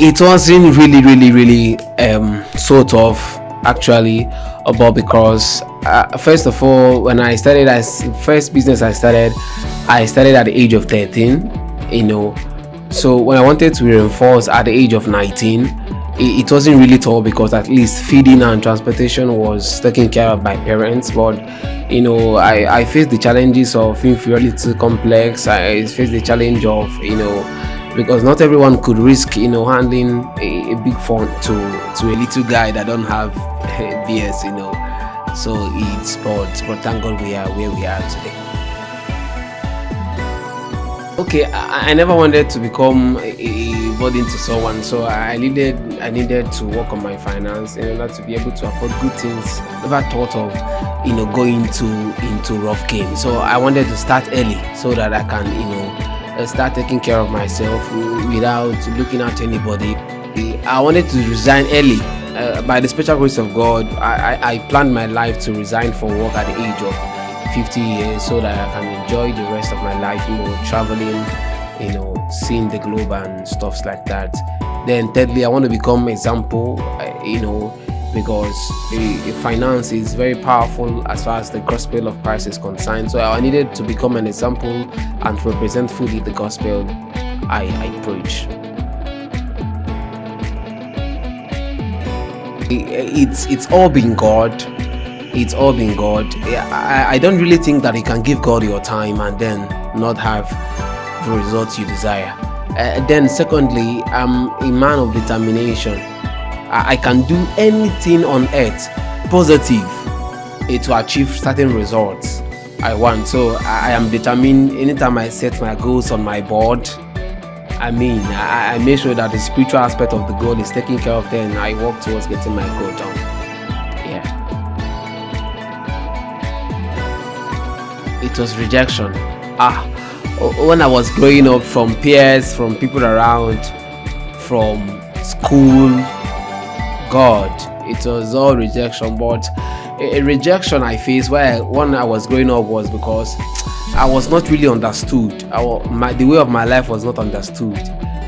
it wasn't really so tough actually, but because first of all, when I started as first business I started at the age of 13, you know. So when I wanted to reinforce at the age of 19, it wasn't really tough because at least feeding and transportation was taken care of by parents. But I faced the challenges of inferiority complex. I faced the challenge of because not everyone could risk handling a big fund to a little guy that don't have BS. So but thank God we are where we are today. Okay, I never wanted to become a burden to someone, so I needed to work on my finance in order to be able to afford good things. Never thought of going into rough game. So I wanted to start early so that I can start taking care of myself without looking at anybody. I wanted to resign early. By the special grace of God, I planned my life to resign from work at the age of 50 years so that I can enjoy the rest of my life, traveling, seeing the globe and stuffs like that. Then thirdly, I want to become example, because finance is very powerful as far as the gospel of Christ is concerned. So I needed to become an example and to represent fully the gospel I preach. It's all been God. It's all been God. I don't really think that you can give God your time and then not have the results you desire. Then secondly, I'm a man of determination. I can do anything on earth positive to achieve certain results I want. So I am determined. Anytime I set my goals on my board, I make sure that the spiritual aspect of the goal is taken care of, then I work towards getting my goal done. Yeah. It was rejection. When I was growing up, from peers, from people around, from school, God, it was all rejection. But a rejection I faced when I was growing up was because I was not really understood. The way of my life was not understood.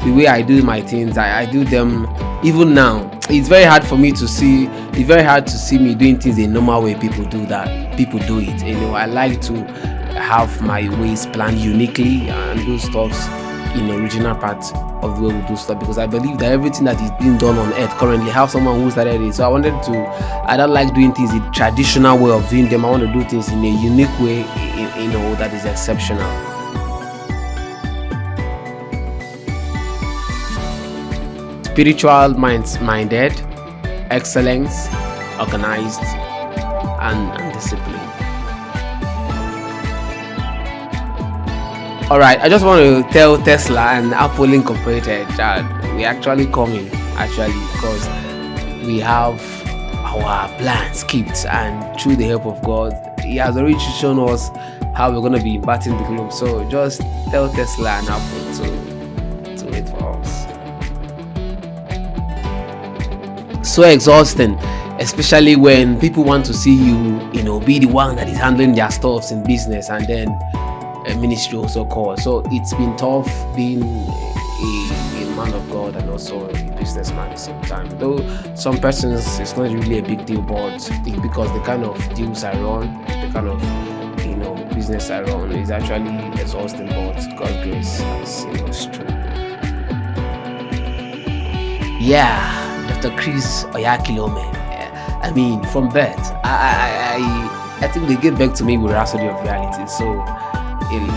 The way I do my things, I do them. Even now, it's very hard for me to see. It's very hard to see me doing things a normal way. People do that. People do it. I like to have my ways planned uniquely and do stuff in the original part of the way we do stuff, because I believe that everything that is being done on earth currently have someone who started it. So I don't like doing things the traditional way of doing them. I want to do things in a unique way, that is exceptional. Spiritual minded, excellence, organized, and disciplined. All right, I just want to tell Tesla and Apple Incorporated that we're actually coming, because we have our plans kept, and through the help of God, He has already shown us how we're going to be impacting the globe. So just tell Tesla and Apple to wait for us. So exhausting, especially when people want to see you, be the one that is handling their stuffs in business, and then ministry also calls. So it's been tough being a man of God and also a businessman at the same time. Though some persons it's not really a big deal, but because the kind of deals I run, the kind of business I run is actually exhausting, but God's grace is true. Yeah, Dr. Chris Oyakilome. From birth, I think they gave back to me with Rhapsody of Reality. So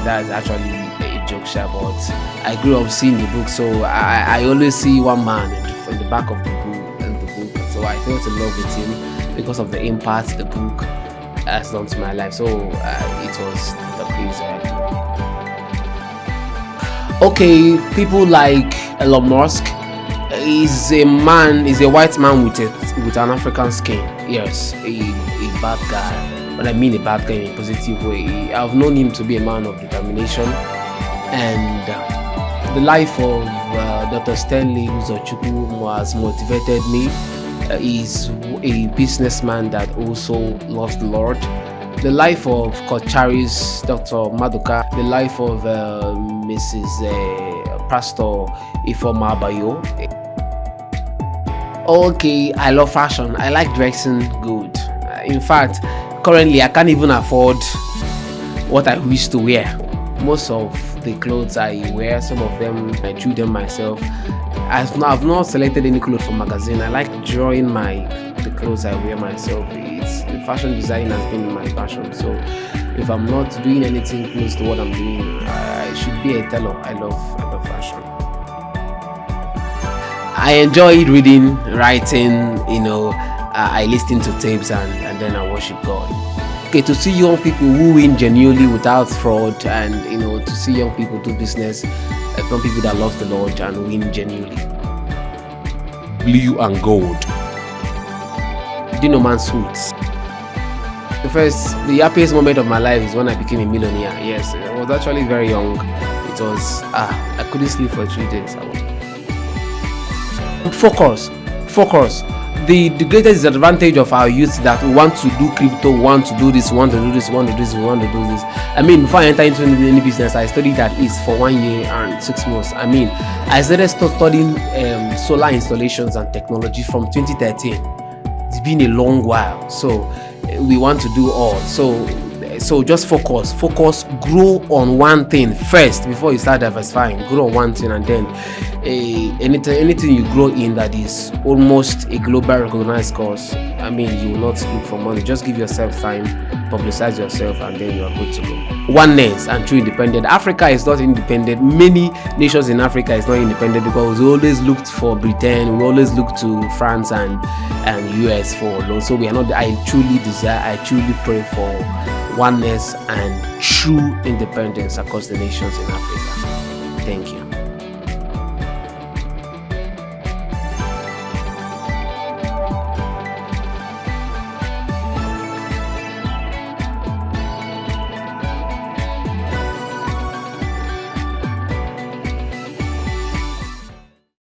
that's actually a joke, but I grew up seeing the book, so I always see one man in the back of the book, so I fell in love with him because of the impact the book has done to my life. So it was the crazy. Okay, people like Elon Musk is a white man with an African skin. Yes, a bad guy. But I mean a bad guy in a positive way. I've known him to be a man of determination, and the life of Dr. Stanley Uzochukwu has motivated me. He's a businessman that also loves the Lord. The life of Kochari's Dr. Maduka, the life of Mrs. Pastor Ifoma Abayo, Okay, I love fashion. I like dressing good. In fact, currently I can't even afford what I wish to wear. Most of the clothes I wear, some of them I drew them myself. I've not selected any clothes from magazine. I like drawing the clothes I wear myself. It's the fashion design has been my passion. So if I'm not doing anything close to what I'm doing, I should be a teller. I love fashion. I enjoyed reading, writing, I listen to tapes and then I worship God. Okay, to see young people who win genuinely without fraud, and to see young people do business, young people that love the Lord and win genuinely. Blue and gold. Dino Man suits. The happiest moment of my life is when I became a millionaire. Yes, I was actually very young. It was I couldn't sleep for 3 days. Focus. The greatest disadvantage of our youth that we want to do crypto, want to do this, want to do this, want to do this, want to do this. I mean, before I enter into any business, I studied at East for 1 year and 6 months. I mean, I started studying solar installations and technology from 2013. It's been a long while, so we want to do all. So just focus, grow on one thing first before you start diversifying. Grow on one thing, and then anything you grow in that is almost a global recognized course, I mean, you will not look for money. Just give yourself time, publicize yourself, and then you are good to go. Oneness and true independent. Africa is not independent. Many nations in Africa is not independent because we always looked for Britain, we always look to France and US for loans. So we are not. I truly pray for oneness and true independence across the nations in Africa. Thank you.